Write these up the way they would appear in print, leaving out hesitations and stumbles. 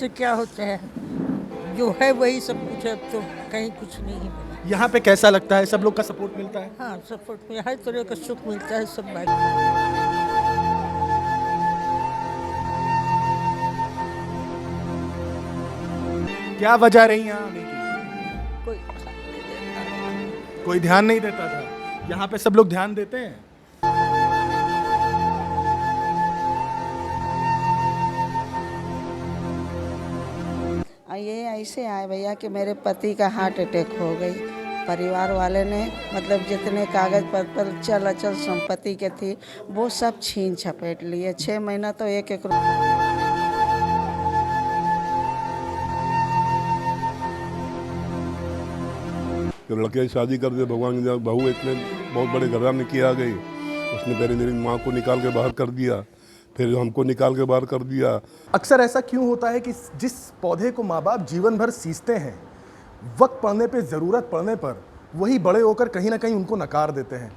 से क्या होता है, जो है वही सब कुछ है, अब तो कहीं कुछ नहीं है। यहाँ पे कैसा लगता है, सब लोग का सपोर्ट मिलता है? हाँ, सपोर्ट में हर तरह का सुख मिलता है, सब बात। क्या वजह रही यहाँ आने की? कोई ध्यान नहीं देता। कोई ध्यान नहीं देता था। यहाँ पे सब लोग ध्यान देते हैं। ये ऐसे आए भैया कि मेरे पति का हार्ट अटैक हो गई। परिवार वाले ने मतलब जितने कागज पत्र चल अचल संपत्ति के थी वो सब छीन झपेट लिए। 6 महीना तो एक एक कि लड़के की शादी कर दी, भगवान की बहू इतने बहुत बड़े घराने में किया गई। उसने पहले मेरी माँ को निकाल के बाहर कर दिया, फिर हमको निकाल के बाहर कर दिया। अक्सर ऐसा क्यों होता है कि जिस पौधे को माँ बाप जीवन भर सींचते हैं, वक्त पड़ने पे, ज़रूरत पड़ने पर वही बड़े होकर कहीं ना कहीं उनको नकार देते हैं।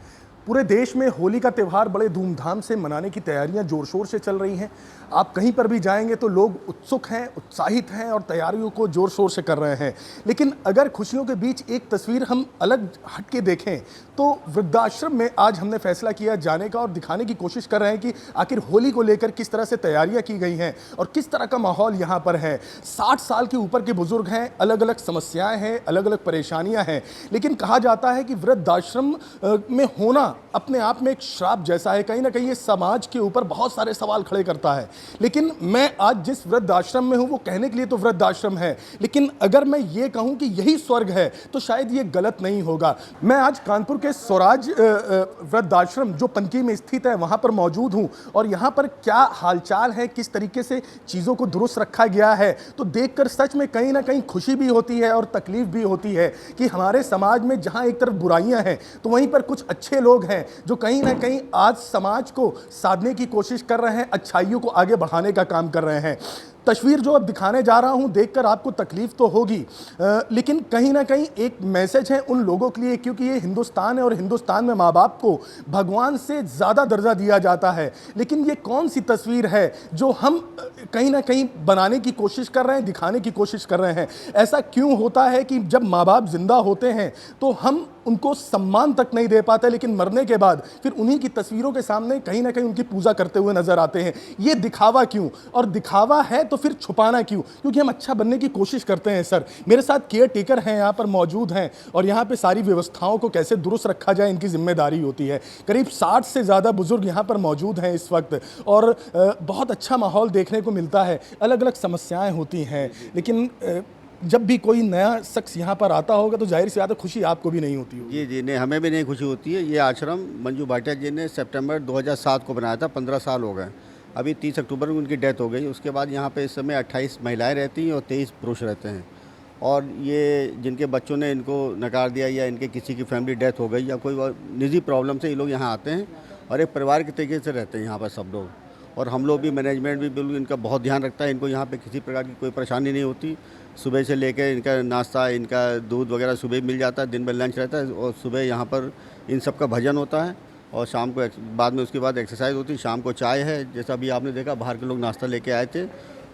पूरे देश में होली का त्यौहार बड़े धूमधाम से मनाने की तैयारियां जोर शोर से चल रही हैं। आप कहीं पर भी जाएंगे तो लोग उत्सुक हैं, उत्साहित हैं और तैयारियों को जोर शोर से कर रहे हैं। लेकिन अगर खुशियों के बीच एक तस्वीर हम अलग हट के देखें तो वृद्धाश्रम में आज हमने फैसला किया जाने का और दिखाने की कोशिश कर रहे हैं कि आखिर होली को लेकर किस तरह से तैयारियां की गई हैं और किस तरह का माहौल यहाँ पर है। 60 साल के ऊपर के बुजुर्ग हैं, अलग अलग समस्याएं हैं, अलग अलग परेशानियां हैं। लेकिन कहा जाता है कि वृद्धाश्रम में होना अपने आप में एक श्राप जैसा है। कहीं ना कहीं ये समाज के ऊपर बहुत सारे सवाल खड़े करता है। लेकिन मैं आज जिस वृद्धाश्रम में हूँ वो कहने के लिए तो वृद्धाश्रम है, लेकिन अगर मैं ये कहूँ कि यही स्वर्ग है तो शायद ये गलत नहीं होगा। मैं आज कानपुर के स्वराज वृद्धाश्रम जो पनकी में स्थित है वहाँ पर मौजूद हूँ और यहाँ पर क्या हालचाल है, किस तरीके से चीज़ों को दुरुस्त रखा गया है, तो देखकर सच में कहीं ना कहीं खुशी भी होती है और तकलीफ भी होती है कि हमारे समाज में जहाँ एक तरफ बुराइयाँ हैं तो वहीं पर कुछ अच्छे लोग हैं जो कहीं ना कहीं आज समाज को साधने की कोशिश कर रहे हैं, अच्छाइयों को आगे बढ़ाने का काम कर रहे हैं। तस्वीर जो अब दिखाने जा रहा हूं देखकर आपको तकलीफ तो होगी, लेकिन कहीं ना कहीं एक मैसेज है उन लोगों के लिए, क्योंकि ये हिंदुस्तान है और हिंदुस्तान में माँ बाप को भगवान से ज़्यादा दर्जा दिया जाता है। लेकिन ये कौन सी तस्वीर है जो हम कहीं ना कहीं बनाने की कोशिश कर रहे हैं, दिखाने की कोशिश कर रहे हैं? ऐसा क्यों होता है कि जब माँ बाप जिंदा होते हैं तो हम उनको सम्मान तक नहीं दे पाते, लेकिन मरने के बाद फिर उन्हीं की तस्वीरों के सामने कहीं ना कहीं उनकी पूजा करते हुए नजर आते हैं? ये दिखावा क्यों? और दिखावा है तो फिर छुपाना क्यों? क्योंकि हम अच्छा बनने की कोशिश करते हैं। सर, मेरे साथ केयर टेकर हैं, यहाँ पर मौजूद हैं और यहाँ पे सारी व्यवस्थाओं को कैसे दुरुस्त रखा जाए इनकी जिम्मेदारी होती है। करीब 60 से ज़्यादा बुजुर्ग यहाँ पर मौजूद हैं इस वक्त और बहुत अच्छा माहौल देखने को मिलता है। अलग अलग समस्याएँ होती हैं, लेकिन जब भी कोई नया शख्स यहाँ पर आता होगा तो जाहिर सी बात है खुशी आपको भी नहीं होती होगी। जी जी, नहीं, हमें भी नहीं खुशी होती है। ये आश्रम मंजू भाटिया जी ने सितंबर 2007 को बनाया था, 15 साल हो गए। अभी 30 अक्टूबर को उनकी डेथ हो गई। उसके बाद यहाँ पे इस समय 28 महिलाएं रहती हैं और 23 पुरुष रहते हैं। और ये जिनके बच्चों ने इनको नकार दिया या इनके किसी की फैमिली डेथ हो गई या कोई निजी प्रॉब्लम से ये लोग यहाँ आते हैं और एक परिवार के तरीके से रहते हैं यहाँ पर सब लोग। और हम लोग भी, मैनेजमेंट भी बिल्कुल इनका बहुत ध्यान रखता है। इनको यहाँ पे किसी प्रकार की कोई परेशानी नहीं होती। सुबह से लेकर इनका नाश्ता, इनका दूध वगैरह सुबह मिल जाता है, दिन में लंच रहता है और सुबह यहाँ पर इन सब का भजन होता है और शाम को बाद में उसके बाद एक्सरसाइज होती है। शाम को चाय है, जैसा अभी आपने देखा बाहर के लोग नाश्ता लेके आए थे,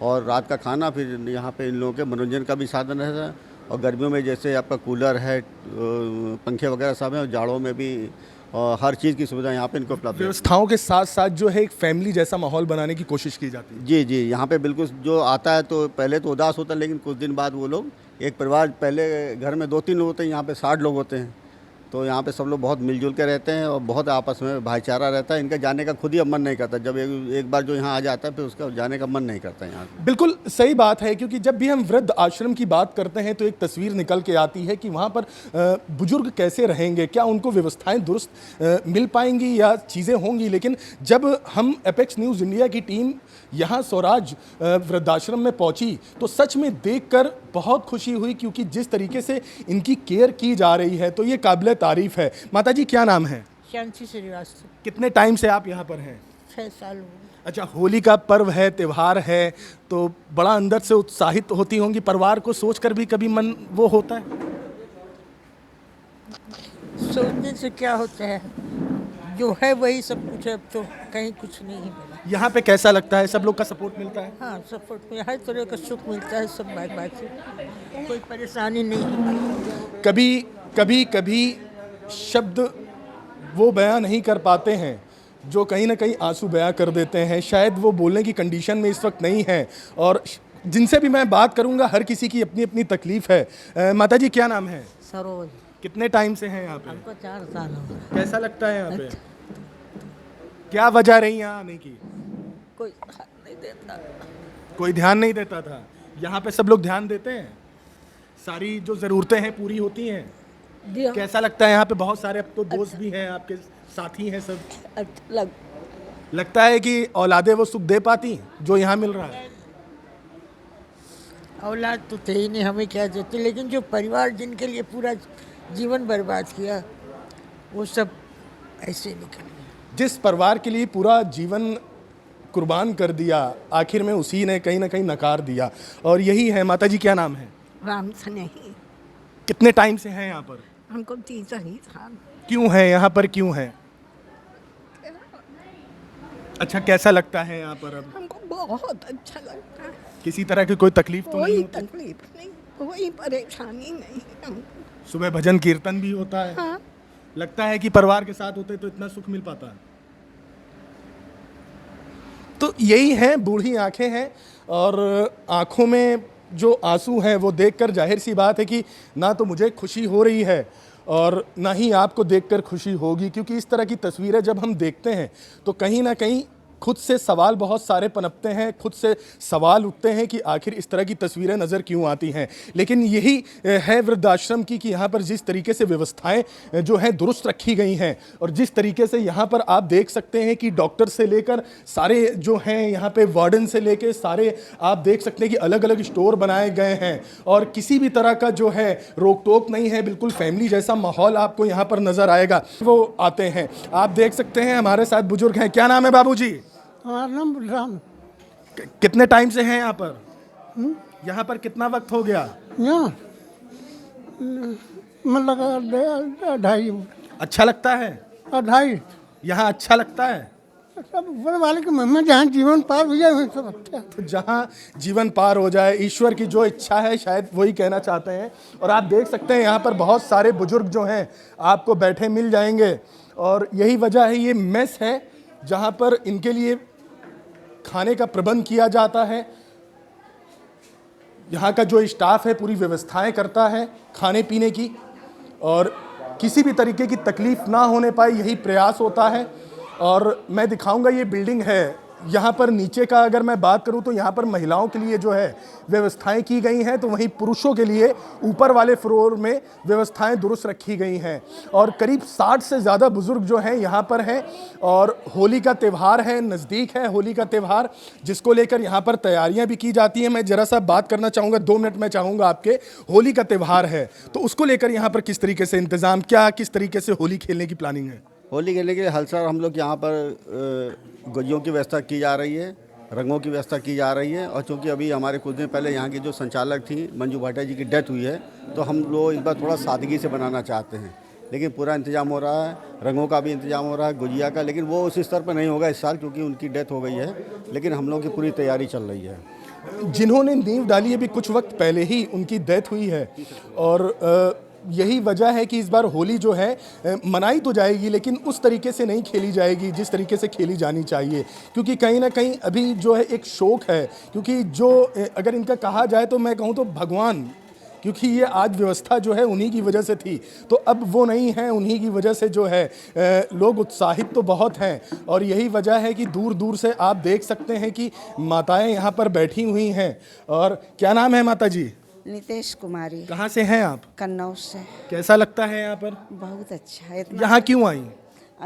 और रात का खाना। फिर यहाँ पे इन लोगों के मनोरंजन का भी साधन रहता है। और गर्मियों में जैसे आपका कूलर है, पंखे वगैरह सब हैं, और जाड़ों में भी हर चीज़ की सुविधा यहाँ पे इनको उपलब्ध है। व्यवस्थाओं के साथ साथ जो है एक फैमिली जैसा माहौल बनाने की कोशिश की जाती है। जी जी, यहाँ पे बिल्कुल जो आता है तो पहले तो उदास होता है, लेकिन कुछ दिन बाद वो लोग, एक परिवार, पहले घर में 2-3 लोग होते हैं, यहाँ पे 60 लोग होते हैं। तो यहाँ पे सब लोग बहुत मिलजुल के रहते हैं और बहुत आपस में भाईचारा रहता है। इनका जाने का खुद ही अब मन नहीं करता। जब एक बार जो यहाँ आ जाता है फिर उसका जाने का मन नहीं करता यहाँ। बिल्कुल सही बात है, क्योंकि जब भी हम वृद्ध आश्रम की बात करते हैं तो एक तस्वीर निकल के आती है कि वहाँ पर बुजुर्ग कैसे रहेंगे, क्या उनको व्यवस्थाएं दुरुस्त मिल पाएंगी या चीज़ें होंगी। लेकिन जब हम एपेक्स न्यूज़ इंडिया की टीम यहाँ स्वराज वृद्धाश्रम में पहुँची तो सच में देखकर बहुत खुशी हुई, क्योंकि जिस तरीके से इनकी केयर की जा रही है तो ये काबिल तारीफ है। माता जी, क्या नाम है? शांति श्रीवास्तव। कितने टाइम से आप यहाँ पर हैं? 6 साल हो गए। अच्छा, होली का पर्व है, त्यौहार है, तो बड़ा अंदर से उत्साहित होती होंगी। परिवार को सोचकर भी कभी मन वो होता है? सोचने से क्या होता है, जो है वही सब कुछ है, अब तो कहीं कुछ नहीं मिला। यहाँ पे कैसा लगता है, सब लोग का सपोर्ट मिलता है? हाँ, सपोर्ट में हर तरह का सुख मिलता है, सब बात बात से कोई परेशानी नहीं। कभी कभी कभी शब्द वो बयां नहीं कर पाते हैं जो कहीं ना कहीं आंसू बयां कर देते हैं। शायद वो बोलने की कंडीशन में इस वक्त नहीं है, और जिनसे भी मैं बात करूंगा हर किसी की अपनी अपनी तकलीफ है। माता जी, क्या नाम है? सरोज, कितने टाइम से हैं यहाँ पे? हमको 4 साल हो गए। कैसा लगता है यहाँ पे? क्या वजह रही यहाँ आने की? कोई हाथ नहीं देता। कोई ध्यान नहीं देता था। यहाँ पे सब लोग ध्यान देते हैं, सारी जो ज़रूरतें हैं पूरी होती हैं। जी हाँ। कैसा लगता है यहाँ पे? बहुत सारे अब तो दोस्त भी हैं, आपके साथी हैं सब। अच्छा लगता है कि औलादे वो सुख दे पाती जो यहाँ मिल रहा है? औलाद तो थे ही नहीं, हमें क्या देते, लेकिन जो परिवार जिनके लिए पूरा जीवन बर्बाद किया वो सब ऐसे निकल गए। जिस परिवार के लिए पूरा जीवन कुर्बान कर दिया, आखिर में उसी ने कहीं ना कहीं नकार दिया। और यही है। माता जी, क्या नाम है? राम से नहीं, कितने टाइम से हैं यहाँ पर? हमको 30 ही साल। क्यों है यहाँ पर, क्यों है? अच्छा, कैसा लगता है यहाँ पर अब? हमको बहुत अच्छा लगता है, किसी तरह की कोई तकलीफ तो नहीं कोई होती? तकलीफ नहीं, कोई परेशानी नहीं हमको। सुबह भजन कीर्तन भी होता है। हाँ, लगता है कि परिवार के साथ होते तो इतना सुख मिल पाता। तो यही है, बूढ़ी आंखें हैं, और आंखों में जो आंसू हैं वो देखकर जाहिर सी बात है कि ना तो मुझे खुशी हो रही है और ना ही आपको देखकर खुशी होगी, क्योंकि इस तरह की तस्वीरें जब हम देखते हैं तो कहीं ना कहीं खुद से सवाल बहुत सारे पनपते हैं, खुद से सवाल उठते हैं कि आखिर इस तरह की तस्वीरें नज़र क्यों आती हैं। लेकिन यही है वृद्धाश्रम की कि यहाँ पर जिस तरीके से व्यवस्थाएं जो हैं दुरुस्त रखी गई हैं, और जिस तरीके से यहाँ पर आप देख सकते हैं कि डॉक्टर से लेकर सारे जो हैं यहाँ पे वार्डन से लेकर सारे आप देख सकते हैं कि अलग अलग स्टोर बनाए गए हैं, और किसी भी तरह का जो है रोक टोक नहीं है। बिल्कुल फैमिली जैसा माहौल आपको यहाँ पर नज़र आएगा। वो आते हैं, आप देख सकते हैं हमारे साथ बुजुर्ग हैं। क्या नाम है बाबू जी? हमारा नाम राम। कितने टाइम से हैं यहाँ पर? यहाँ पर कितना वक्त हो गया? यहाँ मतलब 2.5। अच्छा लगता है 2.5। यहाँ? अच्छा लगता है। सब ऊपर वाले की महिमा, जहाँ जीवन पार हो जाए वही सब अच्छा है। तो जहाँ जीवन पार हो जाए, ईश्वर की जो इच्छा है, शायद वही कहना चाहते हैं। और आप देख सकते हैं यहाँ पर बहुत सारे बुजुर्ग जो हैं आपको बैठे मिल जाएंगे, और यही वजह है, ये मेस है जहाँ पर इनके लिए खाने का प्रबंध किया जाता है। यहाँ का जो स्टाफ है पूरी व्यवस्थाएं करता है खाने पीने की, और किसी भी तरीके की तकलीफ ना होने पाए यही प्रयास होता है। और मैं दिखाऊंगा, ये बिल्डिंग है, यहाँ पर नीचे का अगर मैं बात करूँ तो यहाँ पर महिलाओं के लिए जो है व्यवस्थाएं की गई हैं, तो वहीं पुरुषों के लिए ऊपर वाले फ्लोर में व्यवस्थाएं दुरुस्त रखी गई हैं। और करीब 60 से ज़्यादा बुज़ुर्ग जो हैं यहाँ पर हैं, और होली का त्यौहार है, नज़दीक है होली का त्यौहार, जिसको लेकर यहाँ पर तैयारियाँ भी की जाती हैं। मैं ज़रा सा बात करना चाहूँगा, 2 मिनट मैं चाहूँगा आपके। होली का त्यौहार है तो उसको लेकर यहाँ पर किस तरीके से इंतज़ाम, क्या किस तरीके से होली खेलने की प्लानिंग है? होली खेलने के लिए हलसर हम लोग यहाँ पर गुजियों की व्यवस्था की जा रही है, रंगों की व्यवस्था की जा रही है। और चूँकि अभी हमारे कुछ दिन पहले यहाँ की जो संचालक थी मंजू भाटिया जी की डेथ हुई है, तो हम लोग इस बार थोड़ा सादगी से बनाना चाहते हैं। लेकिन पूरा इंतजाम हो रहा है, रंगों का भी इंतजाम हो रहा है, गुजिया का, लेकिन वो उस स्तर पर नहीं होगा इस साल क्योंकि उनकी डेथ हो गई है। लेकिन हम लोगों की पूरी तैयारी चल रही है। जिन्होंने नींव डाली है भी कुछ वक्त पहले ही उनकी डेथ हुई है, और यही वजह है कि इस बार होली जो है मनाई तो जाएगी, लेकिन उस तरीके से नहीं खेली जाएगी जिस तरीके से खेली जानी चाहिए। क्योंकि कहीं ना कहीं अभी जो है एक शौक है, क्योंकि जो अगर इनका कहा जाए तो मैं कहूँ तो भगवान, क्योंकि ये आज व्यवस्था जो है उन्हीं की वजह से थी, तो अब वो नहीं है, उन्हीं की वजह से जो है लोग उत्साहित तो बहुत हैं। और यही वजह है कि दूर दूर से आप देख सकते हैं कि माताएं यहाँ पर बैठी हुई हैं। और क्या नाम है माता जी? नितेश कुमारी, कहाँ से हैं आप? कन्नौज से। कैसा लगता है यहाँ पर? बहुत अच्छा है। इतना यहाँ क्यों आई?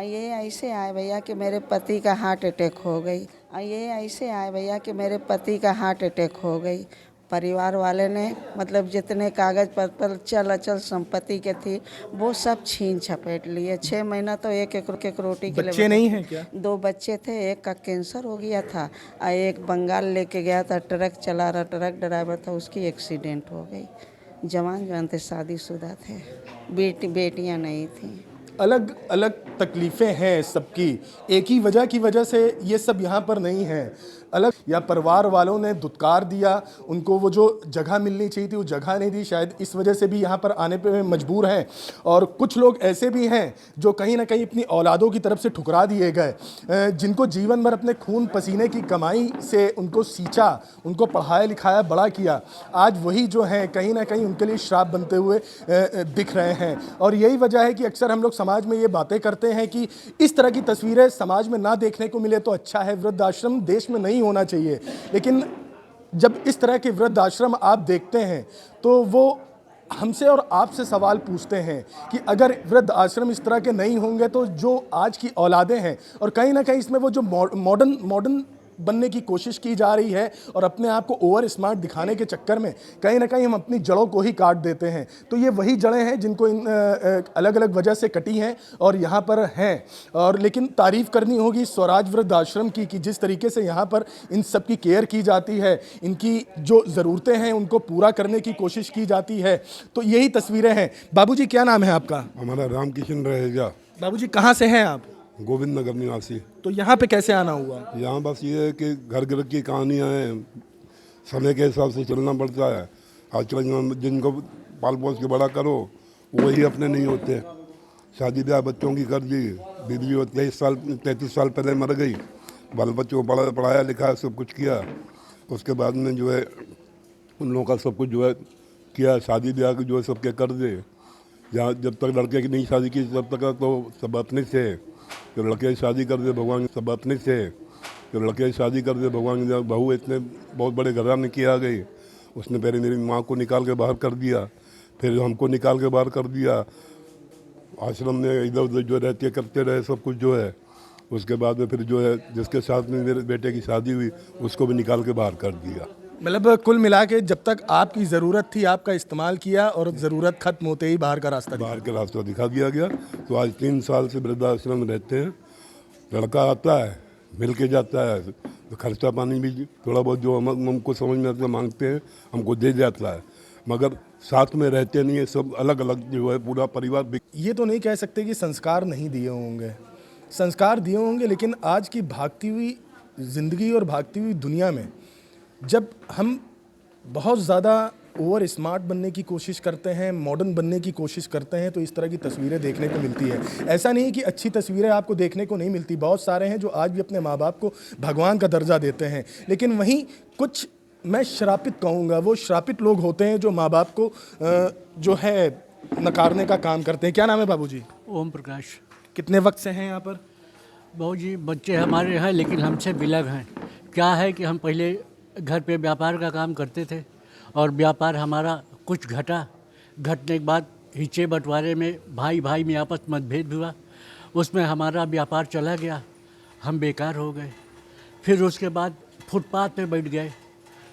ये ऐसे आए भैया कि मेरे पति का हार्ट अटैक हो गई। ये ऐसे आए भैया कि मेरे पति का हार्ट अटैक हो गई। परिवार वाले ने मतलब जितने कागज पत्र चल अचल संपत्ति के थी वो सब छीन छपेट लिए। 6 महीना तो एक एक रोटी के लिए। बच्चे नहीं हैं क्या? 2 बच्चे थे, एक का कैंसर हो गया था और एक बंगाल लेके गया था, ट्रक चला रहा, ट्रक ड्राइवर था, उसकी एक्सीडेंट हो गई। जवान थे, शादीशुदा थे, बेटियां नहीं थी। अलग अलग तकलीफ़ें हैं सबकी, एक ही वजह की वजह से ये सब यहाँ पर नहीं है। अलग या परिवार वालों ने दुत्कार दिया, उनको वो जो जगह मिलनी चाहिए थी वो जगह नहीं दी, शायद इस वजह से भी यहाँ पर आने पे मजबूर हैं। और कुछ लोग ऐसे भी हैं जो कहीं ना कहीं अपनी औलादों की तरफ से ठुकरा दिए गए, जिनको जीवन भर अपने खून पसीने की कमाई से उनको सींचा, उनको पढ़ाया लिखाया बड़ा किया, आज वही जो हैं कहीं ना कहीं उनके लिए श्राप बनते हुए दिख रहे हैं। और यही वजह है कि अक्सर हम लोग समाज में ये बातें करते हैं कि इस तरह की तस्वीरें समाज में ना देखने को मिले तो अच्छा है, वृद्धाश्रम देश में नहीं होना चाहिए। लेकिन जब इस तरह के वृद्धाश्रम आप देखते हैं तो वो हमसे और आपसे सवाल पूछते हैं कि अगर वृद्ध आश्रम इस तरह के नहीं होंगे तो जो आज की औलादें हैं, और कहीं ना कहीं इसमें वो जो मॉडर्न बनने की कोशिश की जा रही है और अपने आप को ओवर स्मार्ट दिखाने के चक्कर में कहीं ना कहीं हम अपनी जड़ों को ही काट देते हैं। तो ये वही जड़ें हैं जिनको इन अलग अलग वजह से कटी हैं और यहाँ पर हैं। और लेकिन तारीफ़ करनी होगी स्वराज वृद्धाश्रम की कि जिस तरीके से यहाँ पर इन सब की केयर की जाती है, इनकी जो ज़रूरतें हैं उनको पूरा करने की कोशिश की जाती है। तो यही तस्वीरें हैं। बाबूजी क्या नाम है आपका? हमारा रामकिशन रहेगा। बाबूजी कहाँ से हैं आप? गोविंद नगर निवासी। तो यहाँ पे कैसे आना हुआ? यहाँ बस ये है कि घर घर की कहानियाँ हैं, समय के हिसाब से चलना पड़ता है। आजकल जिनको पाल पोस के बड़ा करो वही अपने नहीं होते। शादी ब्याह बच्चों की कर दी, बीवी 33 साल पहले मर गई, बाल बच्चों को पढ़ाया लिखाया सब कुछ किया, उसके बाद में जो है उन लोगों का सब कुछ जो है किया, शादी ब्याह जो है सबके कर दे। जहाँ जब तक लड़के की नहीं शादी की तब तक तो सब अपने से, तो लड़के की शादी कर दे भगवान सब अपने से, तो लड़के की शादी कर दे भगवान की बहू इतने बहुत बड़े घराने की आ गई, उसने पहले मेरी माँ को निकाल के बाहर कर दिया, फिर हमको निकाल के बाहर कर दिया, आश्रम में इधर उधर जो रहते करते रहे सब कुछ जो है। उसके बाद में फिर जो है जिसके साथ में मेरे बेटे की शादी हुई उसको भी निकाल के बाहर कर दिया। मतलब कुल मिला के जब तक आपकी ज़रूरत थी आपका इस्तेमाल किया और ज़रूरत खत्म होते ही बाहर का रास्ता दिखा दिया गया। तो आज 3 साल से वृद्धाश्रम में रहते हैं। लड़का आता है मिल के जाता है, तो खर्चा पानी भी थोड़ा बहुत जो हमको समझ में आता मांगते हैं हमको दे जाता है, मगर साथ में रहते नहीं है, सब अलग अलग जो है पूरा परिवार। ये तो नहीं कह सकते कि संस्कार नहीं दिए होंगे, संस्कार दिए होंगे, लेकिन आज की भागती हुई ज़िंदगी और भागती हुई दुनिया में जब हम बहुत ज़्यादा ओवर स्मार्ट बनने की कोशिश करते हैं, मॉडर्न बनने की कोशिश करते हैं, तो इस तरह की तस्वीरें देखने को मिलती है। ऐसा नहीं कि अच्छी तस्वीरें आपको देखने को नहीं मिलती, बहुत सारे हैं जो आज भी अपने माँ बाप को भगवान का दर्जा देते हैं, लेकिन वहीं कुछ मैं श्रापित कहूँगा, वो श्रापित लोग होते हैं जो माँ बाप को जो है नकारने का काम करते हैं। क्या नाम है बाबूजी? ओम प्रकाश। कितने वक्त से हैं यहाँ पर? बाबूजी बच्चे हमारे हैं लेकिन हमसे बिलग हैं। क्या है कि हम पहले घर पे व्यापार का काम करते थे और व्यापार हमारा कुछ घटने के बाद हिस्से बंटवारे में भाई भाई में आपस मतभेद हुआ, उसमें हमारा व्यापार चला गया, हम बेकार हो गए। फिर उसके बाद फुटपाथ पे बैठ गए,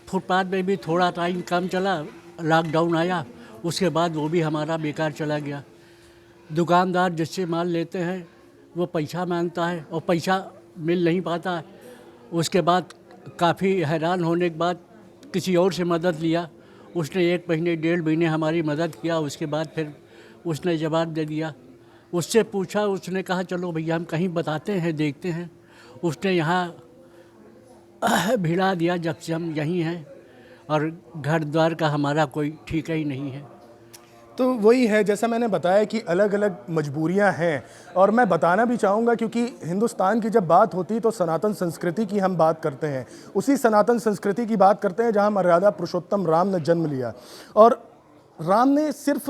फुटपाथ में भी थोड़ा टाइम कम चला, लॉकडाउन आया, उसके बाद वो भी हमारा बेकार चला गया। दुकानदार जिससे माल लेते हैं वो पैसा मांगता है और पैसा मिल नहीं पाता है। उसके बाद काफ़ी हैरान होने के बाद किसी और से मदद लिया, उसने 1 महीने 1.5 महीने हमारी मदद किया। उसके बाद फिर उसने जवाब दे दिया, उससे पूछा, उसने कहा चलो भैया हम कहीं बताते हैं देखते हैं। उसने यहाँ भिड़ा दिया जब से हम यहीं हैं, और घर द्वार का हमारा कोई ठिकाना ही नहीं है। तो वही है, जैसा मैंने बताया कि अलग अलग मजबूरियां हैं, और मैं बताना भी चाहूँगा क्योंकि हिंदुस्तान की जब बात होती है तो सनातन संस्कृति की हम बात करते हैं, उसी सनातन संस्कृति की बात करते हैं जहां मर्यादा पुरुषोत्तम राम ने जन्म लिया। और राम ने सिर्फ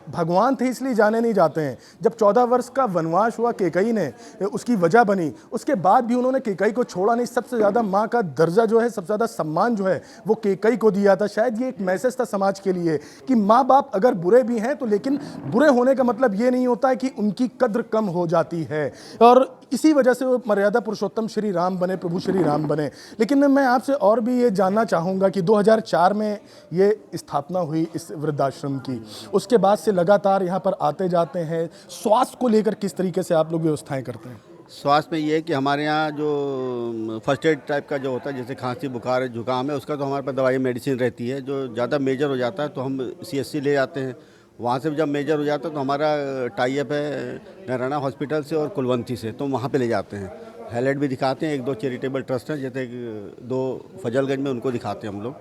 भगवान थे इसलिए जाने नहीं जाते हैं। जब 14 वर्ष का वनवास हुआ, केकई ने उसकी वजह बनी, उसके बाद भी उन्होंने केकई को छोड़ा नहीं। सबसे ज़्यादा माँ का दर्जा जो है, सबसे ज़्यादा सम्मान जो है वो केकई को दिया था। शायद ये एक मैसेज था समाज के लिए कि माँ बाप अगर बुरे भी हैं तो लेकिन बुरे होने का मतलब ये नहीं होता है कि उनकी कद्र कम हो जाती है, और इसी वजह से वो मर्यादा पुरुषोत्तम श्री राम बने, प्रभु श्री राम बने। लेकिन मैं आपसे और भी ये जानना चाहूँगा कि 2004 में ये स्थापना हुई इस वृद्धाश्रम की, उसके बाद से लगातार यहाँ पर आते जाते हैं। स्वास्थ्य को लेकर किस तरीके से आप लोग व्यवस्थाएं करते हैं? स्वास्थ्य में ये है कि हमारे यहाँ जो फर्स्ट एड टाइप का जो होता है, जैसे खांसी बुखार है जुकाम है, उसका तो हमारे पास दवाई मेडिसिन रहती है। जो ज़्यादा मेजर हो जाता है तो हम CSC ले जाते हैं, वहाँ से जब मेजर हो जाता है तो हमारा टाई अप है नारायणा हॉस्पिटल से और कुलवंती से, तो वहाँ पे ले जाते हैं। हाईलाइट भी दिखाते हैं, 1-2 चैरिटेबल ट्रस्ट हैं, जैसे 2 फजलगंज में, उनको दिखाते हैं हम लोग।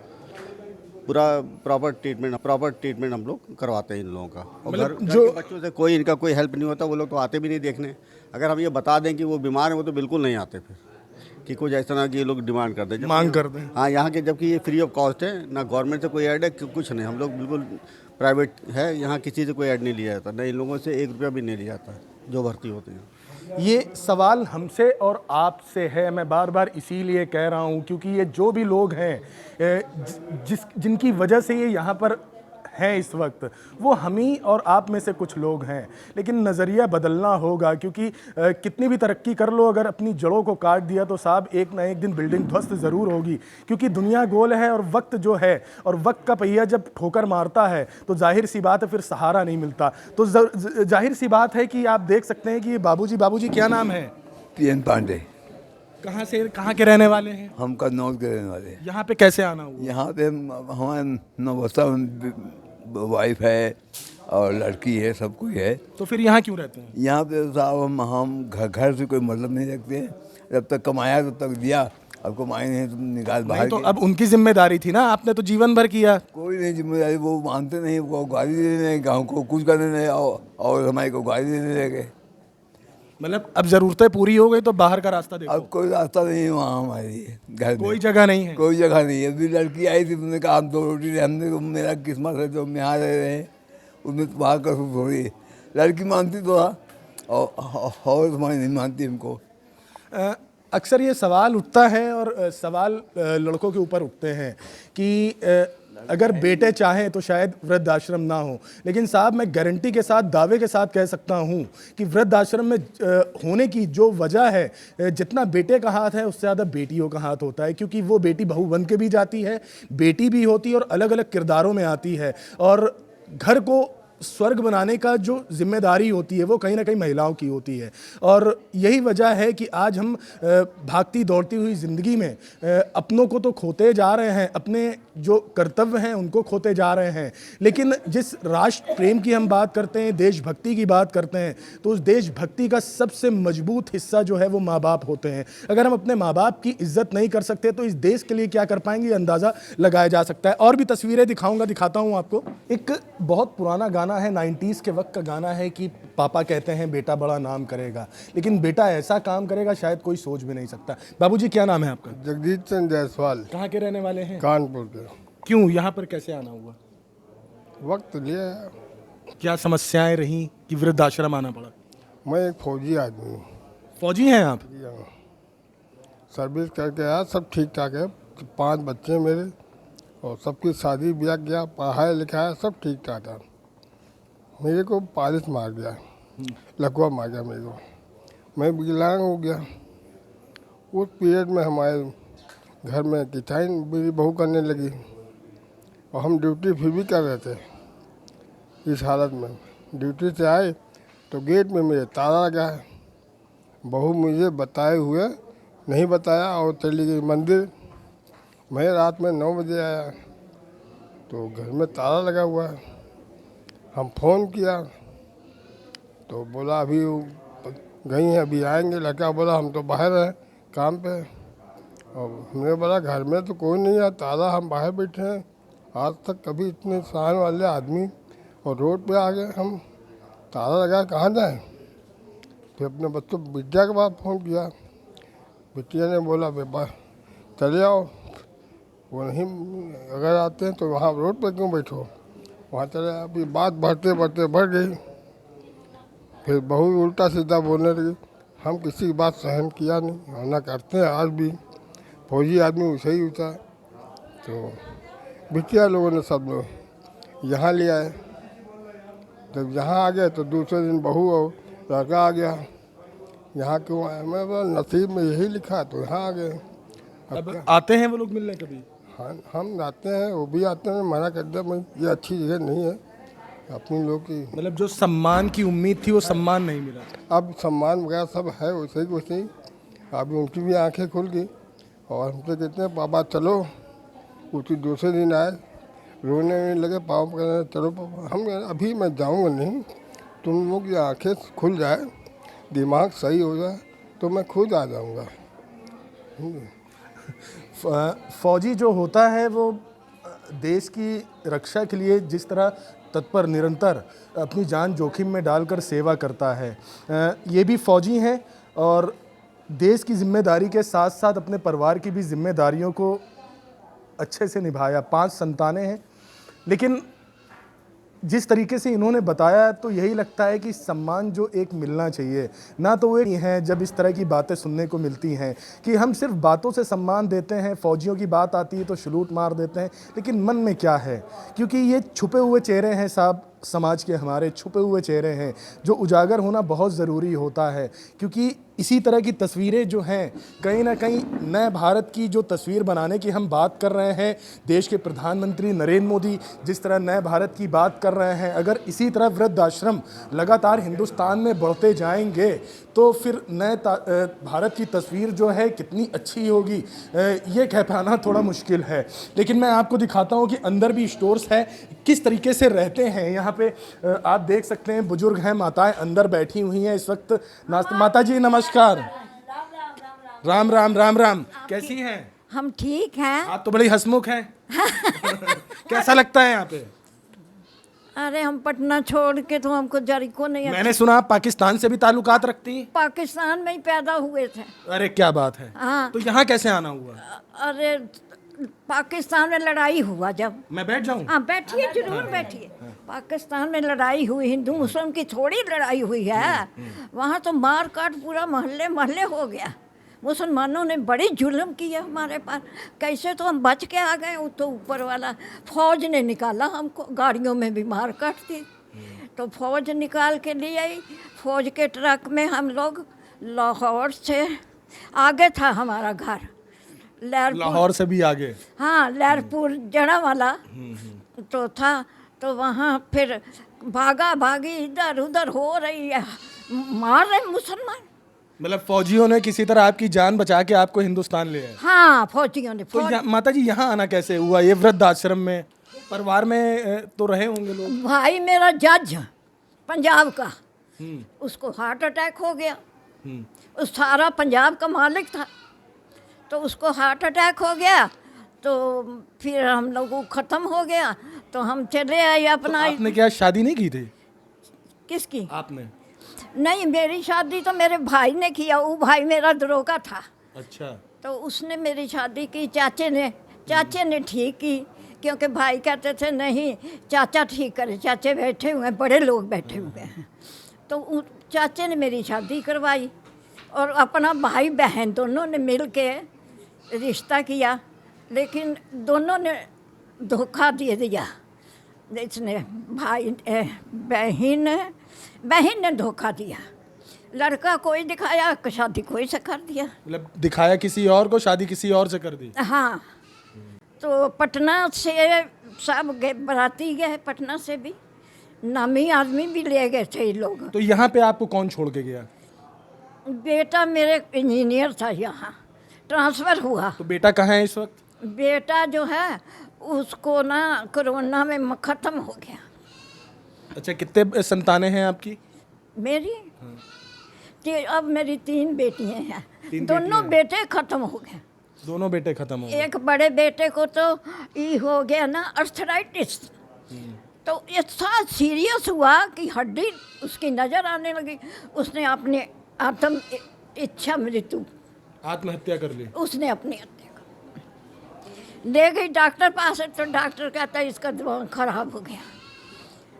पूरा प्रॉपर ट्रीटमेंट हम लोग करवाते हैं इन लोगों का। और घर के बच्चों से कोई इनका कोई हेल्प नहीं होता, वो लोग तो आते भी नहीं देखने। अगर हम ये बता दें कि वो बीमार है, वो तो बिल्कुल नहीं आते फिर, कि कुछ ऐसा ना कि ये लोग डिमांड कर दें, मांग कर दें। हाँ, यहाँ के जबकि ये फ्री ऑफ कॉस्ट है, ना गवर्नमेंट से कोई ऐड है, कुछ नहीं। हम लोग बिल्कुल प्राइवेट है, यहाँ किसी से कोई ऐड नहीं लिया जाता, न इन लोगों से 1 रुपया भी नहीं लिया जाता जो भर्ती होते हैं। ये सवाल हमसे और आपसे है, मैं बार बार इसीलिए कह रहा हूँ क्योंकि ये जो भी लोग हैं जिनकी वजह से ये यहाँ पर हैं इस वक्त, वो हम ही और आप में से कुछ लोग हैं। लेकिन नज़रिया बदलना होगा क्योंकि कितनी भी तरक्की कर लो, अगर अपनी जड़ों को काट दिया तो साहब एक ना एक दिन बिल्डिंग ध्वस्त ज़रूर होगी, क्योंकि दुनिया गोल है और वक्त जो है, और वक्त का पहिया जब ठोकर मारता है तो जाहिर सी बात है फिर सहारा नहीं मिलता। तो जाहिर सी बात है कि आप देख सकते हैं कि ये बाबूजी क्या नाम है? PN पांडे। कहाँ के रहने वाले हैं? हम कन्नौज के रहने वाले हैं। यहाँ पे कैसे आना हुआ? यहाँ पे हमारे नवसा वाइफ है और लड़की है, सब कोई है। तो फिर यहाँ क्यों रहते हैं? यहाँ पे साहब हम घर से कोई मतलब नहीं रखते हैं, जब तक कमाया तब तक दिया, अब कमाए नहीं तो निकाल बाहर। तो अब उनकी जिम्मेदारी थी ना, आपने तो जीवन भर किया। कोई नहीं जिम्मेदारी, वो मानते नहीं, वो गाड़ी देने गाँव को कुछ करने नहीं, और हमारे को गाड़ी देने लगे। मतलब अब जरूरतें पूरी हो गई तो बाहर का रास्ता देखो। अब कोई रास्ता नहीं है वहाँ हमारे घर में, कोई जगह नहीं है। कोई जगह नहीं है। अभी लड़की आई थी, तुमने कहा हम 2 रोटी, हमने तो मेरा किस्मत है जो हम यहाँ रह रहे हैं, उसमें तो बाहर का सुख थोड़ी। लड़की मानती तो और तुम्हारी नहीं मानती हमको। अक्सर ये सवाल उठता है और सवाल लड़कों के ऊपर उठते हैं कि अगर बेटे चाहें तो शायद वृद्धाश्रम ना हो, लेकिन साहब मैं गारंटी के साथ, दावे के साथ कह सकता हूं कि वृद्धाश्रम में होने की जो वजह है, जितना बेटे का हाथ है उससे ज़्यादा बेटियों का हाथ होता है, क्योंकि वो बेटी बहू बन के भी जाती है, बेटी भी होती है और अलग अलग किरदारों में आती है, और घर को स्वर्ग बनाने का जो जिम्मेदारी होती है वो कहीं ना कहीं महिलाओं की होती है। और यही वजह है कि आज हम भागती दौड़ती हुई ज़िंदगी में अपनों को तो खोते जा रहे हैं, अपने जो कर्तव्य हैं उनको खोते जा रहे हैं। लेकिन जिस राष्ट्र प्रेम की हम बात करते हैं, देशभक्ति की बात करते हैं, तो उस देशभक्ति का सबसे मजबूत हिस्सा जो है वो माँ बाप होते हैं। अगर हम अपने माँ बाप की इज्जत नहीं कर सकते तो इस देश के लिए क्या कर पाएंगे, अंदाज़ा लगाया जा सकता है। और भी तस्वीरें दिखाता हूँ आपको। एक बहुत पुराना गाना है, 90s के वक्त का गाना है कि पापा कहते हैं बेटा बड़ा नाम करेगा, लेकिन बेटा ऐसा काम करेगा शायद कोई सोच भी नहीं सकता। बाबूजी क्या नाम है आपका? जगदीश चंद जायसवाल। कहाँ के रहने वाले हैं? कानपुर के। क्यों यहाँ पर कैसे आना हुआ? वक्त लिया। क्या समस्याएं रहीं कि वृद्धाश्रम आना पड़ा? मैं एक फौजी आदमी हूँ। फौजी हैं आप? सर्विस करके आया, सब ठीक ठाक है। 5 बच्चे मेरे और सबकी शादी ब्याह किया, पढ़ाया लिखाया, सब ठीक ठाक है। मेरे को पालिश मार गया, लकवा मार गया मेरे को, मैं विकलांग हो गया। उस पीरियड में हमारे घर में किटाइन मेरी बहू करने लगी और हम ड्यूटी फिर भी कर रहे थे। इस हालत में ड्यूटी से आए तो गेट में मेरे ताला लगा है। बहू मुझे बताए हुए नहीं बताया और चली गई मंदिर। मैं रात में 9 बजे आया तो घर में ताला लगा हुआ है। हम फ़ोन किया तो बोला अभी गई हैं, अभी आएंगे। लड़का बोला हम तो बाहर हैं काम पे। और हमने बोला घर में तो कोई नहीं है, ताला, हम बाहर बैठे हैं। आज तक कभी इतने शान वाले आदमी और रोड पे आ गए, हम ताला लगा कहाँ जाएं। फिर अपने बच्चों बिटिया के बाद फ़ोन किया, बिटिया ने बोला चले आओ। वो नहीं, अगर आते हैं तो वहाँ रोड पे क्यों बैठो, वहाँ चले। अभी बात बढ़ते बढ़ गई। फिर बहू उल्टा सीधा बोलने लगी। हम किसी की बात सहन किया नहीं, वरना करते हैं आज भी, फौजी आदमी वैसे ही होता है। तो बिटिया लोगों ने सब लोग यहाँ ले आए। जब यहाँ आ गए तो दूसरे दिन बहू और लड़का आ गया। यहाँ क्यों आए? मैं बोला नसीब में यही लिखा तो यहाँ आ गए। अब आते हैं वो लोग मिलने कभी? हाँ, हम आते हैं, वो भी आते हैं। मना कर दिया, मैं ये अच्छी जगह नहीं है अपनी लोग की। मतलब जो सम्मान की उम्मीद थी वो सम्मान नहीं मिला। अब सम्मान वगैरह सब है वैसे ही। अभी उनकी भी आंखें खुल गई और हमसे कहते हैं पापा चलो। उसी दूसरे दिन आए, रोने लगे, पाँव पकड़ने, चलो पापा। हम कहे अभी मैं जाऊँगा नहीं, तुम लोग की आँखें खुल जाए, दिमाग सही हो जाए तो मैं खुद आ जाऊँगा। फौजी जो होता है वो देश की रक्षा के लिए जिस तरह तत्पर निरंतर अपनी जान जोखिम में डालकर सेवा करता है, ये भी फौजी हैं और देश की जिम्मेदारी के साथ साथ अपने परिवार की भी जिम्मेदारियों को अच्छे से निभाया। 5 संतानें हैं, लेकिन जिस तरीके से इन्होंने बताया तो यही लगता है कि सम्मान जो एक मिलना चाहिए ना, तो वो हैं जब इस तरह की बातें सुनने को मिलती हैं कि हम सिर्फ बातों से सम्मान देते हैं, फौजियों की बात आती है तो सलूट मार देते हैं, लेकिन मन में क्या है, क्योंकि ये छुपे हुए चेहरे हैं साहब, समाज के हमारे छुपे हुए चेहरे हैं जो उजागर होना बहुत ज़रूरी होता है। क्योंकि इसी तरह की तस्वीरें जो हैं कहीं ना कहीं नए भारत की जो तस्वीर बनाने की हम बात कर रहे हैं, देश के प्रधानमंत्री नरेंद्र मोदी जिस तरह नए भारत की बात कर रहे हैं, अगर इसी तरह वृद्धाश्रम लगातार हिंदुस्तान में बढ़ते जाएंगे तो फिर नए भारत की तस्वीर जो है कितनी अच्छी होगी ये कह पाना थोड़ा मुश्किल है। लेकिन मैं आपको दिखाता हूँ कि अंदर भी स्टोर्स है, किस तरीके से रहते हैं यहाँ पे। आप देख सकते हैं बुजुर्ग हैं, माताएं अंदर बैठी हुई हैं इस वक्त नाश्ता। माता जी नमस्कार। राम राम राम राम, कैसी हैं? हम ठीक हैं। आप तो बड़ी हंसमुख हैं। कैसा लगता है यहाँ पे? अरे हम पटना छोड़ के तो हमको जरी को नहीं। मैंने सुना आप पाकिस्तान से भी ताल्लुकात रखती हैं। पाकिस्तान में ही पैदा हुए थे। अरे क्या बात है। हाँ। तो यहाँ कैसे आना हुआ? अरे पाकिस्तान में लड़ाई हुआ जब। मैं बैठ जाऊँ? हाँ बैठिए, जरूर बैठिए। पाकिस्तान में लड़ाई हुई, हिंदू मुस्लिम की थोड़ी लड़ाई हुई है, वहाँ तो मार काट पूरा मोहल्ले मोहल्ले हो गया। मुसलमानों ने बड़ी जुल्म की है हमारे पास, कैसे तो हम बच के आ गए। वो तो ऊपर वाला फौज ने निकाला हमको, गाड़ियों में भी मार काट दी तो फौज निकाल के लिए आई। फौज के ट्रक में हम लोग लाहौर से आगे था हमारा घर, लाहौर से भी आगे। हाँ लहरपुर जड़ा वाला तो था, तो वहाँ फिर भागा भागी इधर उधर हो रही है, मार रहे मुसलमान। मतलब फौजियों ने किसी तरह आपकी जान बचा के आपको हिंदुस्तान ले आए? हाँ फौजियों ने। तो माता जी यहाँ आना कैसे हुआ? ये वृद्ध आश्रम में परिवार में तो रहे होंगे लोग। भाई मेरा जज पंजाब का, उसको हार्ट अटैक हो गया। उस सारा पंजाब का मालिक था, तो उसको हार्ट अटैक हो गया, तो फिर हम लोगों को ख़त्म हो गया, तो हम चले आए अपना। तो आपने क्या शादी नहीं की थी? किसकी? आपने? नहीं, मेरी शादी तो मेरे भाई ने किया। वो भाई मेरा दरोगा था। अच्छा। तो उसने मेरी शादी की, चाचे ने ठीक की, क्योंकि भाई कहते थे नहीं चाचा ठीक करे, चाचे बैठे हुए हैं, बड़े लोग बैठे हुए हैं। तो चाचे ने मेरी शादी करवाई और अपना भाई बहन दोनों ने मिल के रिश्ता किया, लेकिन दोनों ने धोखा दे दिया। इसने बहन ने धोखा दिया, लड़का कोई दिखाया, शादी कोई से कर दिया। मतलब दिखाया किसी और को, शादी किसी और से कर दी। हाँ, तो पटना से सब गए, बराती गए, पटना से भी नामी आदमी भी ले गए थे ये लोग। तो यहाँ पे आपको कौन छोड़ के गया? बेटा मेरे इंजीनियर था, यहाँ ट्रांसफ़र हुआ। तो बेटा कहाँ है इस वक्त? बेटा जो है उसको ना कोरोना में ख़त्म हो गया। अच्छा, कितने संतानें हैं आपकी? मेरी अब मेरी 3 बेटियां हैं। दोनों बेटे ख़त्म हो गए। दोनों बेटे खत्म हो गए। एक बड़े बेटे को तो ये हो गया ना अर्थराइटिस, तो इतना सीरियस हुआ कि हड्डी उसकी नज़र आने लगी। उसने अपनी आत्महत्या कर ली। उसने अपनी हत्या कर ले गई डॉक्टर पास, तो डॉक्टर कहता है इसका दिमाग खराब हो गया।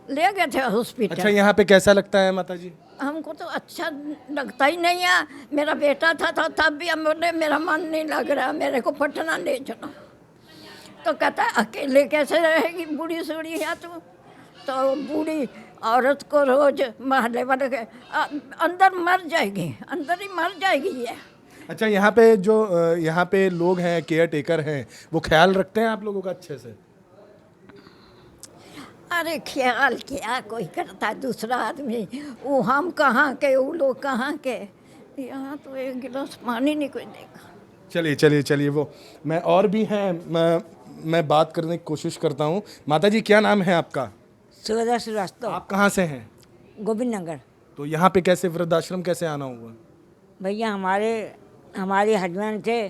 ले गए थे हॉस्पिटल। अच्छा, यहाँ पे कैसा लगता है माता जी? हमको तो अच्छा लगता ही नहीं है। मेरा बेटा था तब भी हम बोले मेरा मन नहीं लग रहा, मेरे को पटना ले चलो। तो कहता है अकेले कैसे रहेगी, बूढ़ी सूढ़ी है तू। तो बूढ़ी औरत को रोज महल्ले वाले के अंदर मर जाएगी, अंदर ही मर जाएगी ये। अच्छा, यहाँ पे जो यहाँ पे लोग हैं, केयर टेकर हैं, वो ख्याल रखते हैं आप लोगों का अच्छे से? अरे ख्याल क्या कोई करता है, दूसरा आदमी। वो हम कहाँ के, वो लोग कहाँ के। यहाँ तो एक गिलास पानी नहीं कोई देगा। चलिए, वो मैं और भी हैं मैं बात करने की कोशिश करता हूँ। माता जी क्या नाम है आपका? सुगदा श्रीवास्तव, आप कहाँ से हैं? गोविंद नगर। तो यहाँ पे कैसे वृद्धाश्रम कैसे आना हुआ? भैया हमारे हस्बैंड थे,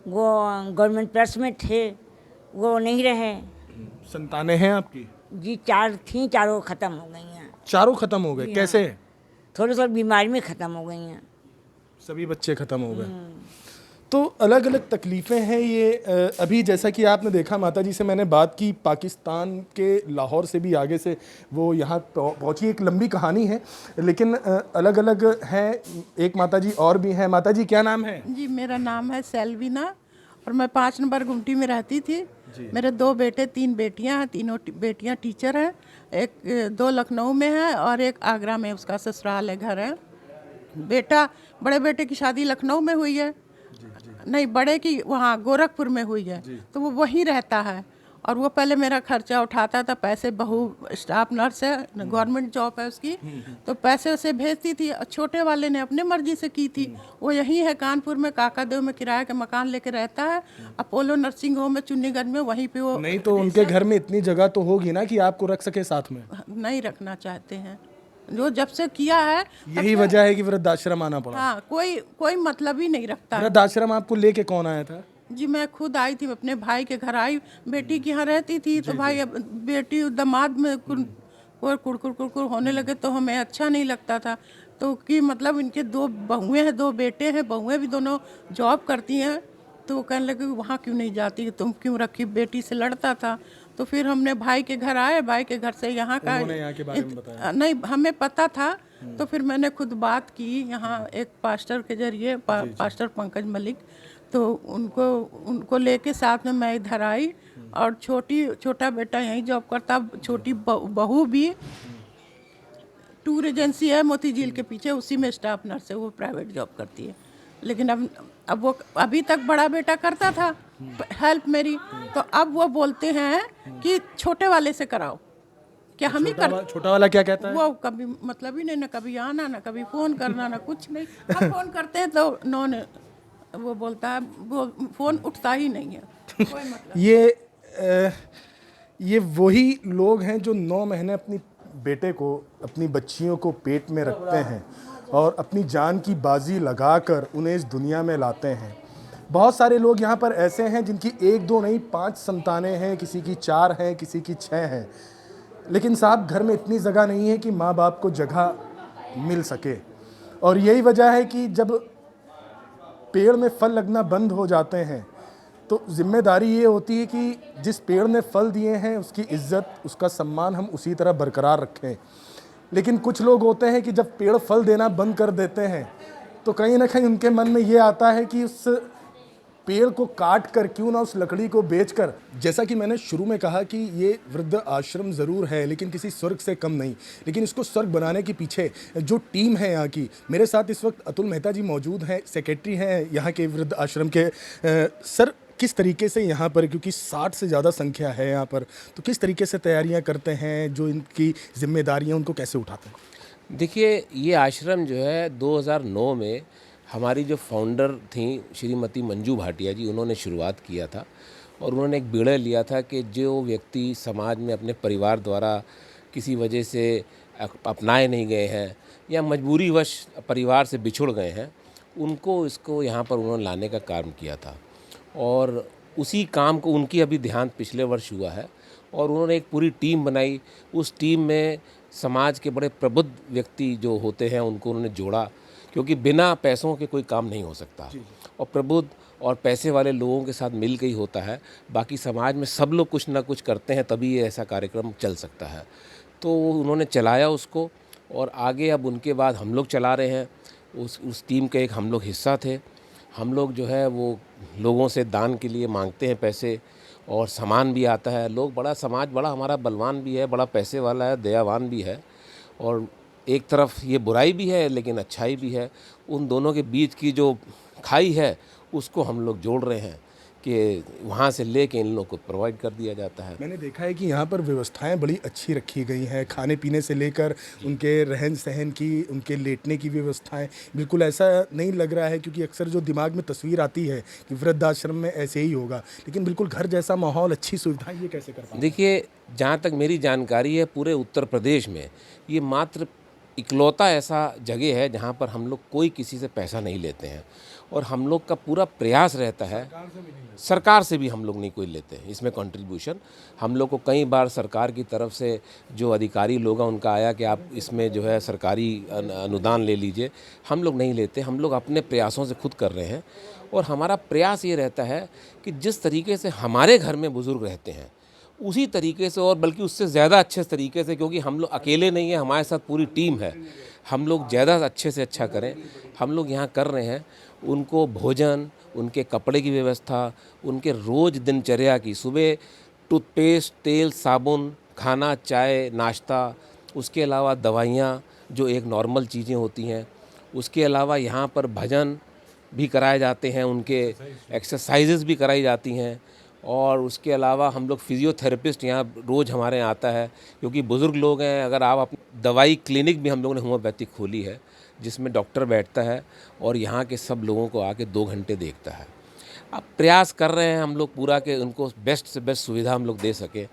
वो गवर्नमेंट प्रेस में थे, वो नहीं रहे संतानें हैं आपकी? जी। 4 थी, चारों ख़त्म हो गई हैं। चारों खत्म हो गए? जी कैसे? थोड़ी बीमारी में ख़त्म हो गई हैं। सभी बच्चे खत्म हो गए। तो अलग अलग तकलीफ़ें हैं ये। अभी जैसा कि आपने देखा, माता जी से मैंने बात की, पाकिस्तान के लाहौर से भी आगे से वो यहाँ पहुँची। एक लंबी कहानी है, लेकिन अलग अलग हैं। एक माता जी और भी हैं। माता जी क्या नाम है? जी, मेरा नाम है सेल्वीना और मैं 5 नंबर गुमटी में रहती थी। मेरे 2 बेटे 3 बेटियां हैं। तीनों बेटियां टीचर हैं। 2 लखनऊ में है और एक आगरा में उसका ससुराल है, घर है। बड़े बेटे की शादी लखनऊ में हुई है, नहीं बड़े की वहाँ गोरखपुर में हुई है, तो वो वहीं रहता है। और वो पहले मेरा खर्चा उठाता था, पैसे बहू स्टाफ नर्स है, गवर्नमेंट जॉब है उसकी, तो पैसे उसे भेजती थी। छोटे वाले ने अपने मर्जी से की थी। वो यहीं है कानपुर में, काकादेव में किराए के मकान लेके रहता है। अपोलो नर्सिंग होम में चुन्नीगंज में, वहीं पे वो। नहीं तो उनके घर में इतनी जगह तो होगी ना कि आपको रख सके साथ में? नहीं रखना चाहते हैं, जो जब से किया है। यही वजह है कि वृद्धाश्रम आना पड़ा? हाँ, कोई मतलब ही नहीं रखता। वृद्धाश्रम आपको लेके कौन आया था? जी, मैं खुद आई थी, अपने भाई के घर आई। बेटी के यहाँ रहती थी, तो भाई बेटी दामाद में कुड़ होने लगे, तो हमें अच्छा नहीं लगता था। तो कि मतलब इनके 2 बहुएं हैं, 2 बेटे हैं, बहुएं भी दोनों जॉब करती हैं। तो वो कहने लगे वहाँ क्यों नहीं जाती, तुम क्यों रखी? बेटी से लड़ता था। तो फिर हमने भाई के घर आए, भाई के घर से यहाँ का के बारे में बताया? नहीं, हमें पता था। तो फिर मैंने खुद बात की यहाँ एक पास्टर के जरिए, पास्टर पंकज मलिक, तो उनको लेके साथ में मैं इधर आई। और छोटा बेटा यहीं जॉब करता, छोटी बहू भी टूर एजेंसी है मोती झील के पीछे, उसी में स्टाफ नर्स है, वो प्राइवेट जॉब करती है। लेकिन अब वो अभी तक बड़ा बेटा करता था हेल्प मेरी, तो अब वो बोलते हैं कि छोटे वाले से कराओ। क्या हम ही कर? छोटा वाला क्या कहता है? वो कभी मतलब ही नहीं, ना कभी आना, ना कभी फ़ोन करना, ना कुछ नहीं। हम फ़ोन करते हैं तो वो बोलता है, वो फ़ोन उठता ही नहीं है। कोई मतलब। ये वही लोग हैं जो 9 महीने अपनी बेटे को, अपनी बच्चियों को पेट में रखते हैं और अपनी जान की बाजी लगाकर उन्हें इस दुनिया में लाते हैं। बहुत सारे लोग यहाँ पर ऐसे हैं जिनकी 1-2 नहीं 5 संतानें हैं, किसी की 4 हैं, किसी की 6 हैं। लेकिन साहब, घर में इतनी जगह नहीं है कि माँ बाप को जगह मिल सके। और यही वजह है कि जब पेड़ में फल लगना बंद हो जाते हैं तो जिम्मेदारी ये होती है कि जिस पेड़ ने फल दिए हैं उसकी इज्जत, उसका सम्मान हम उसी तरह बरकरार रखें। लेकिन कुछ लोग होते हैं कि जब पेड़ फल देना बंद कर देते हैं तो कहीं ना कहीं उनके मन में ये आता है कि उस पेड़ को काट कर क्यों ना उस लकड़ी को बेचकर। जैसा कि मैंने शुरू में कहा कि ये वृद्ध आश्रम ज़रूर है लेकिन किसी स्वर्ग से कम नहीं। लेकिन इसको स्वर्ग बनाने के पीछे जो टीम है यहाँ की, मेरे साथ इस वक्त अतुल मेहता जी मौजूद हैं, सेक्रेटरी हैं यहाँ के वृद्ध आश्रम के। सर, किस तरीके से यहाँ पर, क्योंकि 60 से ज़्यादा संख्या है यहाँ पर, तो किस तरीके से तैयारियाँ करते हैं, जो इनकी जिम्मेदारियाँ उनको कैसे उठाते हैं? देखिए, ये आश्रम जो है 2009 में हमारी जो फाउंडर थी श्रीमती मंजू भाटिया जी, उन्होंने शुरुआत किया था। और उन्होंने एक निर्णय लिया था कि जो व्यक्ति समाज में अपने परिवार द्वारा किसी वजह से अपनाए नहीं गए हैं या मजबूरीवश परिवार से बिछुड़ गए हैं, उनको इसको यहाँ पर उन्होंने लाने का काम किया था। और उसी काम को उनकी अभी देहांत पिछले वर्ष हुआ है और उन्होंने एक पूरी टीम बनाई। उस टीम में समाज के बड़े प्रबुद्ध व्यक्ति जो होते हैं उनको उन्होंने जोड़ा, क्योंकि बिना पैसों के कोई काम नहीं हो सकता और प्रबुद्ध और पैसे वाले लोगों के साथ मिल के ही होता है। बाकी समाज में सब लोग कुछ ना कुछ करते हैं तभी ये ऐसा कार्यक्रम चल सकता है। तो उन्होंने चलाया उसको और आगे अब उनके बाद हम लोग चला रहे हैं। उस टीम के एक हम लोग हिस्सा थे। हम लोग जो है वो लोगों से दान के लिए मांगते हैं पैसे और सामान भी आता है। समाज बड़ा हमारा बलवान भी है, बड़ा पैसे वाला है, दयावान भी है। और एक तरफ ये बुराई भी है लेकिन अच्छाई भी है। उन दोनों के बीच की जो खाई है उसको हम लोग जोड़ रहे हैं कि वहाँ से ले के इन लोगों को प्रोवाइड कर दिया जाता है। मैंने देखा है कि यहाँ पर व्यवस्थाएं बड़ी अच्छी रखी गई हैं, खाने पीने से लेकर उनके रहन सहन की, उनके लेटने की व्यवस्थाएं, बिल्कुल ऐसा नहीं लग रहा है, क्योंकि अक्सर जो दिमाग में तस्वीर आती है कि वृद्धाश्रम में ऐसे ही होगा, लेकिन बिल्कुल घर जैसा माहौल, अच्छी सुविधाएं, ये कैसे कर पाएं? देखिए, जहाँ तक मेरी जानकारी है, पूरे उत्तर प्रदेश में ये मात्र इकलौता ऐसा जगह है जहाँ पर हम लोग कोई किसी से पैसा नहीं लेते हैं, और हम लोग का पूरा प्रयास रहता है, सरकार से भी हम लोग नहीं कोई लेते हैं इसमें कंट्रीब्यूशन। हम लोग को कई बार सरकार की तरफ से जो अधिकारी लोग हैं उनका आया कि आप इसमें जो है सरकारी अनुदान ले लीजिए, हम लोग नहीं लेते, हम लोग अपने प्रयासों से खुद कर रहे हैं। और हमारा प्रयास ये रहता है कि जिस तरीके से हमारे घर में बुज़ुर्ग रहते हैं उसी तरीके से, और बल्कि उससे ज़्यादा अच्छे तरीके से, क्योंकि हम लोग अकेले नहीं हैं, हमारे साथ पूरी टीम है, हम लोग ज़्यादा अच्छे से अच्छा करें। हम लोग यहाँ कर रहे हैं, उनको भोजन, उनके कपड़े की व्यवस्था, उनके रोज़ दिनचर्या की, सुबह टूथपेस्ट, तेल, साबुन, खाना, चाय, नाश्ता, उसके अलावा दवाइयाँ जो एक नॉर्मल चीज़ें होती हैं, उसके अलावा यहाँ पर भजन भी कराए जाते हैं, उनके एक्सरसाइजेज़ भी कराई जाती हैं, और उसके अलावा हम लोग फिजियोथेरेपिस्ट यहाँ रोज़ हमारे यहाँ आता है, क्योंकि बुज़ुर्ग लोग हैं। अगर आप अपनी दवाई क्लिनिक भी हम लोगों ने होम्योपैथिक खोली है, जिसमें डॉक्टर बैठता है और यहाँ के सब लोगों को आके 2 घंटे देखता है। अब प्रयास कर रहे हैं हम लोग पूरा कि उनको बेस्ट से बेस्ट सुविधा हम लोग दे सकें,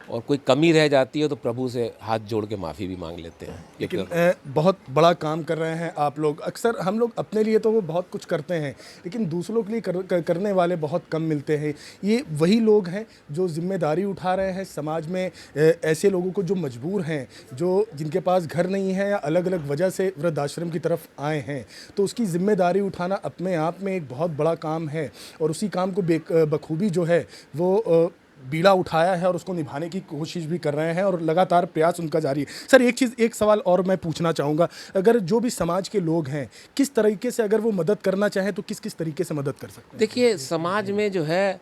और कोई कमी रह जाती है तो प्रभु से हाथ जोड़ के माफ़ी भी मांग लेते हैं। लेकिन बहुत बड़ा काम कर रहे हैं आप लोग। अक्सर हम लोग अपने लिए तो वो बहुत कुछ करते हैं, लेकिन दूसरों के लिए करने वाले बहुत कम मिलते हैं। ये वही लोग हैं जो जिम्मेदारी उठा रहे हैं समाज में, ऐसे लोगों को जो मजबूर हैं, जो जिनके पास घर नहीं है या अलग अलग वजह से वृद्धाश्रम की तरफ आए हैं, तो उसकी जिम्मेदारी उठाना अपने आप में एक बहुत बड़ा काम है, और उसी काम को बखूबी जो है वो बीड़ा उठाया है और उसको निभाने की कोशिश भी कर रहे हैं, और लगातार प्रयास उनका जारी है। सर, एक सवाल और मैं पूछना चाहूँगा, अगर जो भी समाज के लोग हैं, किस तरीके से अगर वो मदद करना चाहें तो किस किस तरीके से मदद कर सकते हैं? देखिए, समाज में जो है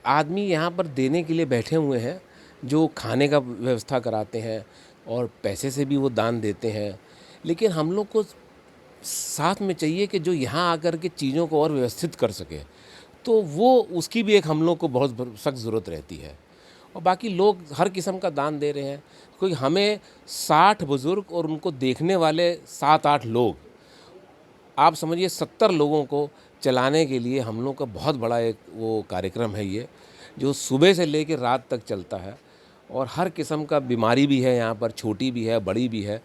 आदमी यहाँ पर देने के लिए बैठे हुए हैं, जो खाने का व्यवस्था कराते हैं और पैसे से भी वो दान देते हैं, लेकिन हम लोग को साथ में चाहिए कि जो यहाँ आकर के चीज़ों को और व्यवस्थित कर सके, तो वो उसकी भी एक हम लोग को बहुत सख्त ज़रूरत रहती है। और बाकी लोग हर किस्म का दान दे रहे हैं, क्योंकि हमें 60 बुज़ुर्ग और उनको देखने वाले 7-8 लोग, आप समझिए 70 लोगों को चलाने के लिए हम लोग का बहुत बड़ा एक वो कार्यक्रम है ये, जो सुबह से लेकर रात तक चलता है। और हर किस्म का बीमारी भी है यहाँ पर, छोटी भी है, बड़ी भी है।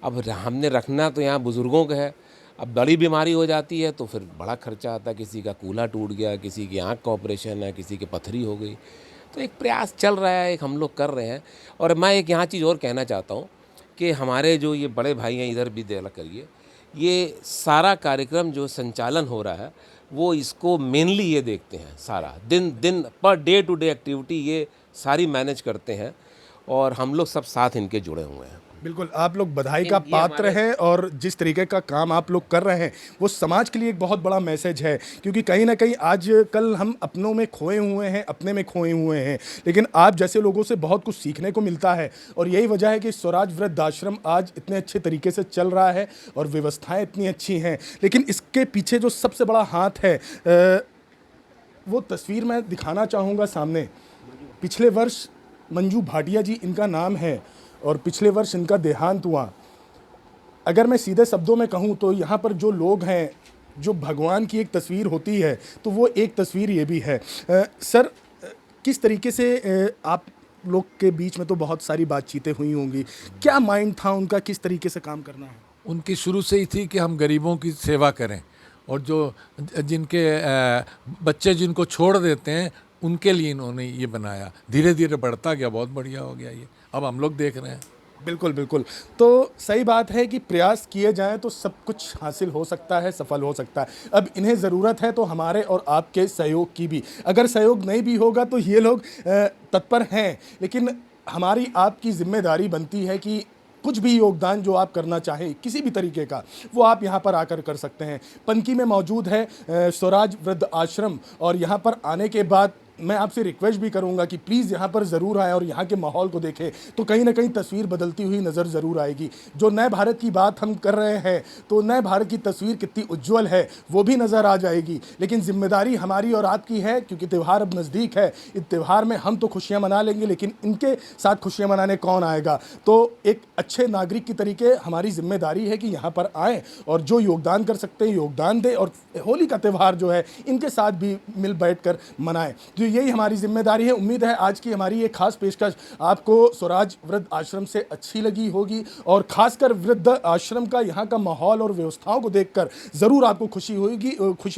अब हमने रखना तो यहाँ बुज़ुर्गों का है, अब बड़ी बीमारी हो जाती है तो फिर बड़ा खर्चा आता है, किसी का कूल्हा टूट गया, किसी की आँख का ऑपरेशन है, किसी की पथरी हो गई। तो एक प्रयास चल रहा है, एक हम लोग कर रहे हैं। और मैं एक यहाँ चीज़ और कहना चाहता हूँ कि हमारे जो ये बड़े भाई हैं, इधर भी देखा करिए, ये सारा कार्यक्रम जो संचालन हो रहा है वो इसको मेनली ये देखते हैं, सारा दिन per day to day activity ये सारी मैनेज करते हैं, और हम लोग सब साथ इनके जुड़े हुए हैं। बिल्कुल, आप लोग बधाई का पात्र हैं, और जिस तरीके का काम आप लोग कर रहे हैं वो समाज के लिए एक बहुत बड़ा मैसेज है, क्योंकि कहीं ना कहीं आज कल हम अपनों में खोए हुए हैं, अपने में खोए हुए हैं, लेकिन आप जैसे लोगों से बहुत कुछ सीखने को मिलता है। और यही वजह है कि स्वराज वृद्धाश्रम आज इतने अच्छे तरीके से चल रहा है और व्यवस्थाएँ इतनी अच्छी हैं। लेकिन इसके पीछे जो सबसे बड़ा हाथ है, वो तस्वीर मैं दिखाना चाहूँगा सामने। पिछले वर्ष मंजू भाटिया जी इनका नाम है, और पिछले वर्ष इनका देहांत हुआ। अगर मैं सीधे शब्दों में कहूँ तो यहाँ पर जो लोग हैं, जो भगवान की एक तस्वीर होती है, तो वो एक तस्वीर ये भी है। सर, किस तरीके से आप लोग के बीच में तो बहुत सारी बातचीतें हुई होंगी, क्या माइंड था उनका, किस तरीके से काम करना है? उनकी शुरू से ही थी कि हम गरीबों की सेवा करें, और जो जिनके बच्चे जिनको छोड़ देते हैं उनके लिए इन्होंने ये बनाया। धीरे धीरे बढ़ता गया, बहुत बढ़िया हो गया ये, अब हम लोग देख रहे हैं। बिल्कुल बिल्कुल, तो सही बात है कि प्रयास किए जाएं तो सब कुछ हासिल हो सकता है, सफल हो सकता है। अब इन्हें ज़रूरत है तो हमारे और आपके सहयोग की भी। अगर सहयोग नहीं भी होगा तो ये लोग तत्पर हैं, लेकिन हमारी आपकी जिम्मेदारी बनती है कि कुछ भी योगदान जो आप करना चाहें किसी भी तरीके का, वो आप यहाँ पर आकर कर सकते हैं। पनकी में मौजूद है स्वराज वृद्ध आश्रम, और यहाँ पर आने के बाद मैं आपसे रिक्वेस्ट भी करूंगा कि प्लीज़ यहाँ पर ज़रूर आए और यहाँ के माहौल को देखें, तो कहीं ना कहीं तस्वीर बदलती हुई नज़र ज़रूर आएगी। जो नए भारत की बात हम कर रहे हैं, तो नए भारत की तस्वीर कितनी उज्जवल है वो भी नज़र आ जाएगी। लेकिन जिम्मेदारी हमारी और आपकी है, क्योंकि त्यौहार अब नज़दीक है। इस त्यौहार में हम तो खुशियाँ मना लेंगे, लेकिन इनके साथ खुशियाँ मनाने कौन आएगा? तो एक अच्छे नागरिक की तरीके हमारी जिम्मेदारी है कि यहाँ पर आएँ और जो योगदान कर सकते हैं योगदान दें, और होली का त्यौहार जो है इनके साथ भी मिल बैठकर मनाएं। तो यही हमारी जिम्मेदारी है। उम्मीद है आज की हमारी ये खास पेशकश आपको स्वराज वृद्ध आश्रम से अच्छी लगी होगी, और खासकर वृद्ध आश्रम का यहाँ का माहौल और व्यवस्थाओं को देखकर ज़रूर आपको खुशी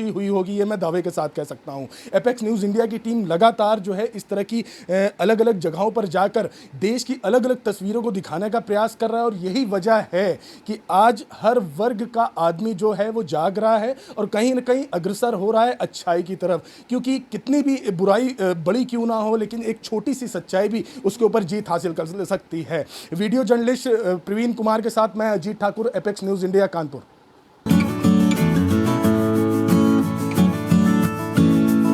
हुई होगी, ये मैं दावे के साथ कह सकता हूँ। एपेक्स न्यूज़ इंडिया की टीम लगातार जो है इस तरह की अलग अलग जगहों पर जाकर देश की अलग अलग तस्वीरों को दिखाने का प्रयास कर रहा है, और यही वजह है कि आज हर वर्ग का आदमी जो है वो जाग रहा है और कहीं ना कहीं अग्रसर हो रहा है अच्छाई की तरफ। क्योंकि कितनी भी बुराई बड़ी क्यों ना हो, लेकिन एक छोटी सी सच्चाई भी उसके ऊपर जीत हासिल कर सकती है। वीडियो जर्नलिस्ट प्रवीण कुमार के साथ मैं Ajit Thakur, apex news India, Kanpur.